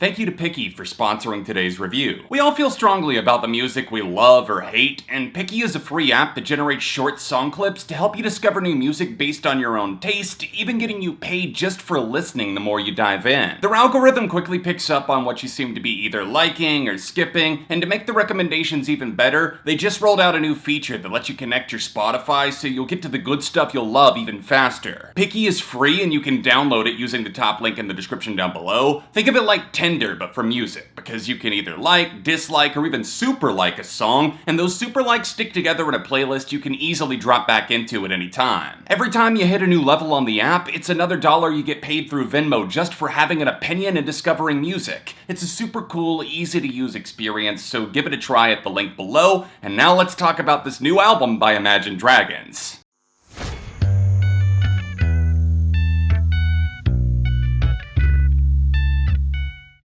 Thank you to Picky for sponsoring today's review. We all feel strongly about the music we love or hate, and Picky is a free app that generates short song clips to help you discover new music based on your own taste, even getting you paid just for listening the more you dive in. Their algorithm quickly picks up on what you seem to be either liking or skipping, and to make the recommendations even better, they just rolled out a new feature that lets you connect your Spotify so you'll get to the good stuff you'll love even faster. Picky is free and you can download it using the top link in the description down below. Think of it like Tinder, but for music, because you can either like, dislike, or even super like a song, and those super likes stick together in a playlist you can easily drop back into at any time. Every time you hit a new level on the app, it's another dollar you get paid through Venmo just for having an opinion and discovering music. It's a super cool, easy to use experience, so give it a try at the link below, and now let's talk about this new album by Imagine Dragons.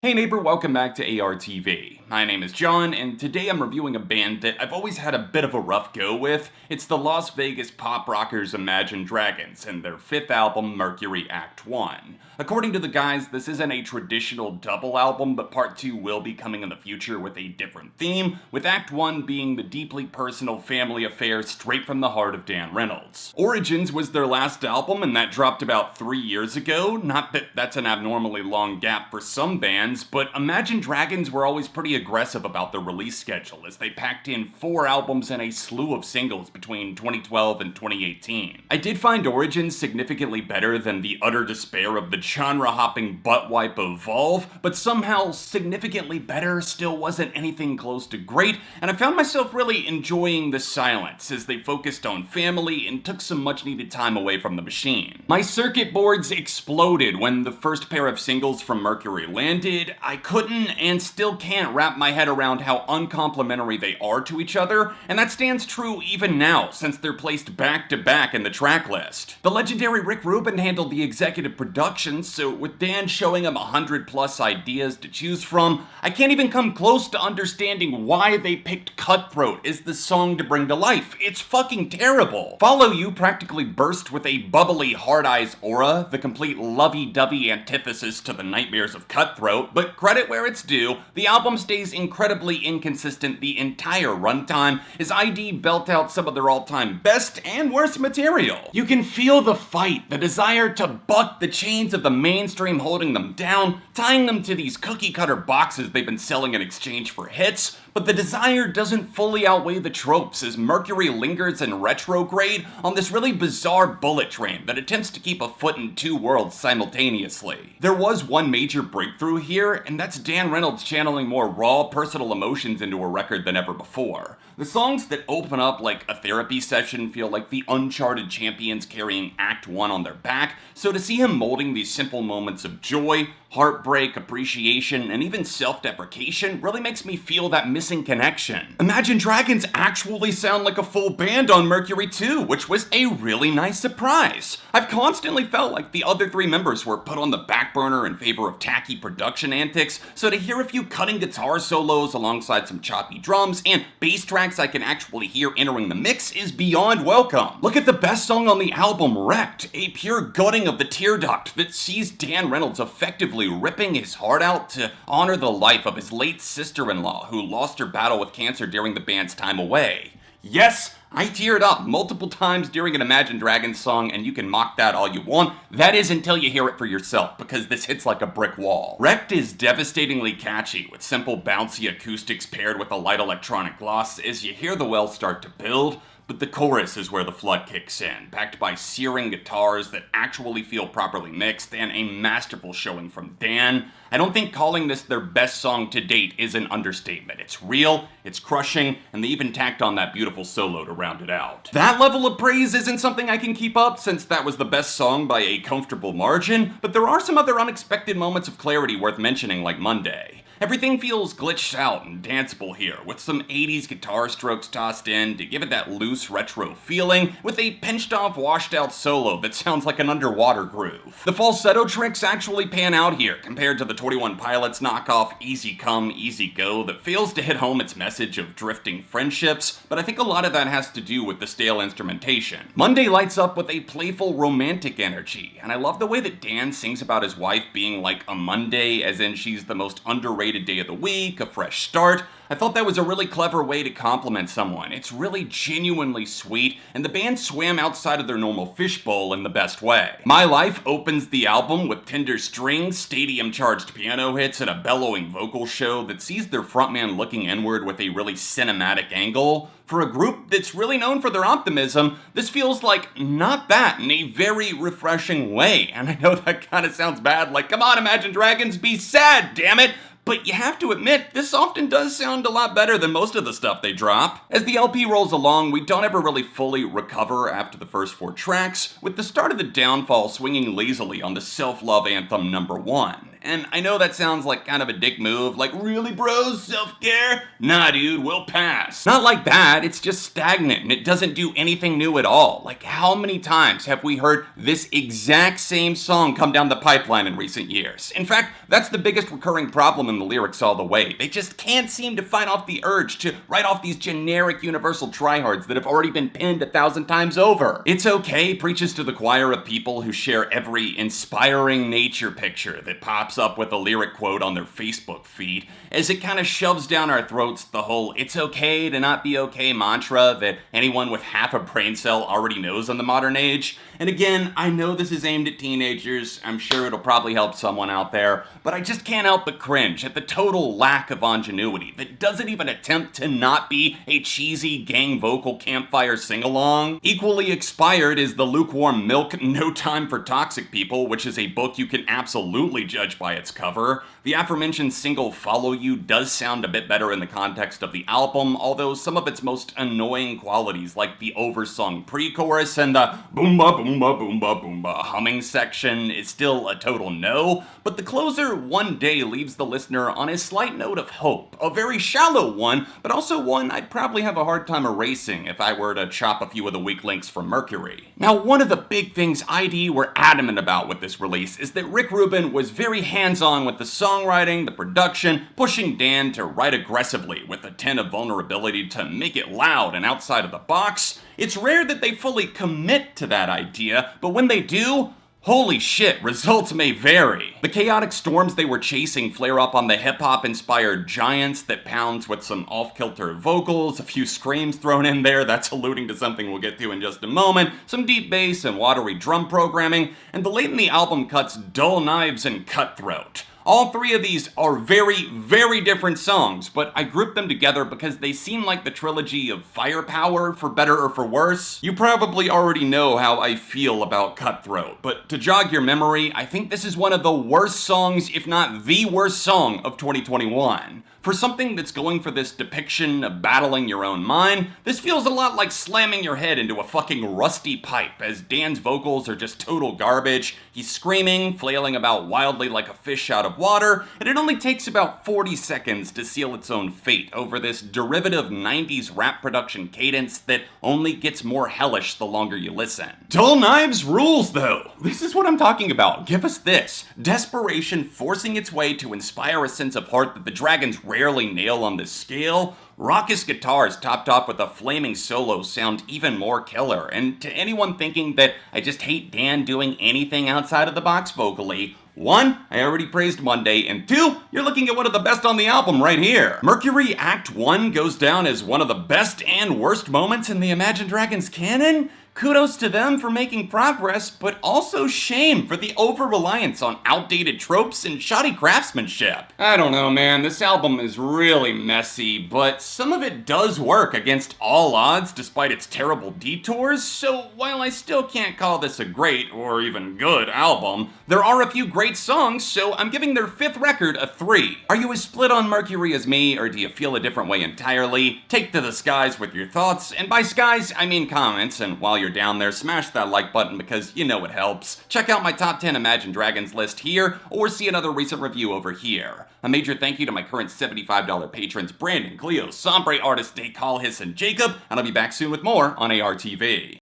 Hey neighbor, welcome back to ARTV. My name is John, and today I'm reviewing a band that I've always had a bit of a rough go with. It's the Las Vegas pop rockers Imagine Dragons and their fifth album, Mercury Act 1. According to the guys, this isn't a traditional double album, but part 2 will be coming in the future with a different theme, with Act 1 being the deeply personal family affair straight from the heart of Dan Reynolds. Origins was their last album, and that dropped about 3 years ago. Not that that's an abnormally long gap for some bands, but Imagine Dragons were always pretty aggressive about their release schedule, as they packed in 4 albums and a slew of singles between 2012 and 2018. I did find Origins significantly better than the utter despair of the genre-hopping butt-wipe Evolve, but somehow significantly better still wasn't anything close to great, and I found myself really enjoying the silence as they focused on family and took some much-needed time away from the machine. My circuit boards exploded when the first pair of singles from Mercury landed. I couldn't and still can't wrap my head around how uncomplimentary they are to each other, and that stands true even now, since they're placed back-to-back in the track list. The legendary Rick Rubin handled the executive production, so with Dan showing him 100+ ideas to choose from, I can't even come close to understanding why they picked Cutthroat as the song to bring to life. It's fucking terrible. Follow You practically burst with a bubbly hard eyes aura, the complete lovey-dovey antithesis to the nightmares of Cutthroat, but credit where it's due, the album stays incredibly inconsistent the entire runtime, as ID belt out some of their all-time best and worst material. You can feel the fight, the desire to buck the chains of the mainstream holding them down, tying them to these cookie-cutter boxes they've been selling in exchange for hits, but the desire doesn't fully outweigh the tropes as Mercury lingers in retrograde on this really bizarre bullet train that attempts to keep a foot in 2 worlds simultaneously. There was one major breakthrough here, and that's Dan Reynolds channeling more raw personal emotions into a record than ever before. The songs that open up like a therapy session feel like the uncharted champions carrying Act 1 on their back, so to see him molding these simple moments of joy, heartbreak, appreciation, and even self-deprecation really makes me feel that missing connection. Imagine Dragons actually sound like a full band on Mercury 2, which was a really nice surprise. I've constantly felt like the other 3 members were put on the back burner in favor of tacky production antics, so to hear a few cutting guitar solos alongside some choppy drums and bass tracks I can actually hear entering the mix is beyond welcome. Look at the best song on the album, Wrecked, a pure gutting of the tear duct that sees Dan Reynolds effectively ripping his heart out to honor the life of his late sister-in-law who lost her battle with cancer during the band's time away. Yes, I teared up multiple times during an Imagine Dragons song, and you can mock that all you want. That is until you hear it for yourself, because this hits like a brick wall. Wrecked is devastatingly catchy, with simple bouncy acoustics paired with a light electronic gloss as you hear the wells start to build. But the chorus is where the flood kicks in, backed by searing guitars that actually feel properly mixed, and a masterful showing from Dan. I don't think calling this their best song to date is an understatement. It's real, it's crushing, and they even tacked on that beautiful solo to round it out. That level of praise isn't something I can keep up, since that was the best song by a comfortable margin, but there are some other unexpected moments of clarity worth mentioning, like Monday. Everything feels glitched out and danceable here, with some 80s guitar strokes tossed in to give it that loose retro feeling, with a pinched off, washed out solo that sounds like an underwater groove. The falsetto tricks actually pan out here, compared to the 21 Pilots knockoff Easy Come, Easy Go that fails to hit home its message of drifting friendships, but I think a lot of that has to do with the stale instrumentation. Monday lights up with a playful, romantic energy, and I love the way that Dan sings about his wife being like a Monday, as in she's the most underrated day of the week, a fresh start. I thought that was a really clever way to compliment someone. It's really genuinely sweet, and the band swam outside of their normal fishbowl in the best way. My Life opens the album with tender strings, stadium-charged piano hits, and a bellowing vocal show that sees their frontman looking inward with a really cinematic angle. For a group that's really known for their optimism, this feels like not that in a very refreshing way. And I know that kind of sounds bad, like, come on, Imagine Dragons, be sad, damn it! But you have to admit, this often does sound a lot better than most of the stuff they drop. As the LP rolls along, we don't ever really fully recover after the first 4 tracks, with the start of the downfall swinging lazily on the self-love anthem number 1. And I know that sounds like kind of a dick move, like, really bros, self-care? Nah dude, we'll pass. Not like that, it's just stagnant and it doesn't do anything new at all. Like, how many times have we heard this exact same song come down the pipeline in recent years? In fact, that's the biggest recurring problem in the lyrics all the way. They just can't seem to fight off the urge to write off these generic universal tryhards that have already been pinned 1,000 times over. It's Okay preaches to the choir of people who share every inspiring nature picture that pops up with a lyric quote on their Facebook feed, as it kind of shoves down our throats the whole "it's okay to not be okay" mantra that anyone with half a brain cell already knows in the modern age. And again, I know this is aimed at teenagers, I'm sure it'll probably help someone out there, but I just can't help but cringe at the total lack of ingenuity that doesn't even attempt to not be a cheesy gang vocal campfire sing-along. Equally expired is the lukewarm milk No Time for Toxic People, which is a book you can absolutely judge by its cover. The aforementioned single Follow You does sound a bit better in the context of the album, although some of its most annoying qualities, like the oversung pre-chorus and the boomba boomba boomba boomba humming section, is still a total no. But the closer, One Day, leaves the listener on a slight note of hope. A very shallow one, but also one I'd probably have a hard time erasing if I were to chop a few of the weak links from Mercury. Now, one of the big things ID were adamant about with this release is that Rick Rubin was very hands-on with the songwriting, the production, pushing Dan to write aggressively with a tin of vulnerability to make it loud and outside of the box. It's rare that they fully commit to that idea, but when they do, holy shit, results may vary. The chaotic storms they were chasing flare up on the hip-hop inspired Giants that pounds with some off-kilter vocals, a few screams thrown in there that's alluding to something we'll get to in just a moment, some deep bass and watery drum programming, and the late in the album cuts Dull Knives and Cutthroat. All 3 of these are very, very different songs, but I grouped them together because they seem like the trilogy of firepower, for better or for worse. You probably already know how I feel about Cutthroat, but to jog your memory, I think this is one of the worst songs, if not the worst song of 2021. For something that's going for this depiction of battling your own mind, this feels a lot like slamming your head into a fucking rusty pipe, as Dan's vocals are just total garbage. He's screaming, flailing about wildly like a fish out of water, and it only takes about 40 seconds to seal its own fate over this derivative 90s rap production cadence that only gets more hellish the longer you listen. Dull Knives rules though! This is what I'm talking about. Give us this. Desperation forcing its way to inspire a sense of heart that the Dragons rarely nail on this scale. Raucous guitars topped off with a flaming solo sound even more killer, and to anyone thinking that I just hate Dan doing anything outside of the box vocally, 1, I already praised Monday, and 2, you're looking at one of the best on the album right here. Mercury Act 1 goes down as one of the best and worst moments in the Imagine Dragons canon? Kudos to them for making progress, but also shame for the over-reliance on outdated tropes and shoddy craftsmanship. I don't know, man, this album is really messy, but some of it does work against all odds despite its terrible detours, so while I still can't call this a great, or even good, album, there are a few great songs, so I'm giving their 5th record a 3. Are you as split on Mercury as me, or do you feel a different way entirely? Take to the skies with your thoughts, and by skies, I mean comments, and while you're you're down there, smash that like button because you know it helps. Check out my top 10 Imagine Dragons list here, or see another recent review over here. A major thank you to my current $75 patrons Brandon, Clio, Sombre artist Daycallhiss, and Jacob, and I'll be back soon with more on ARTV.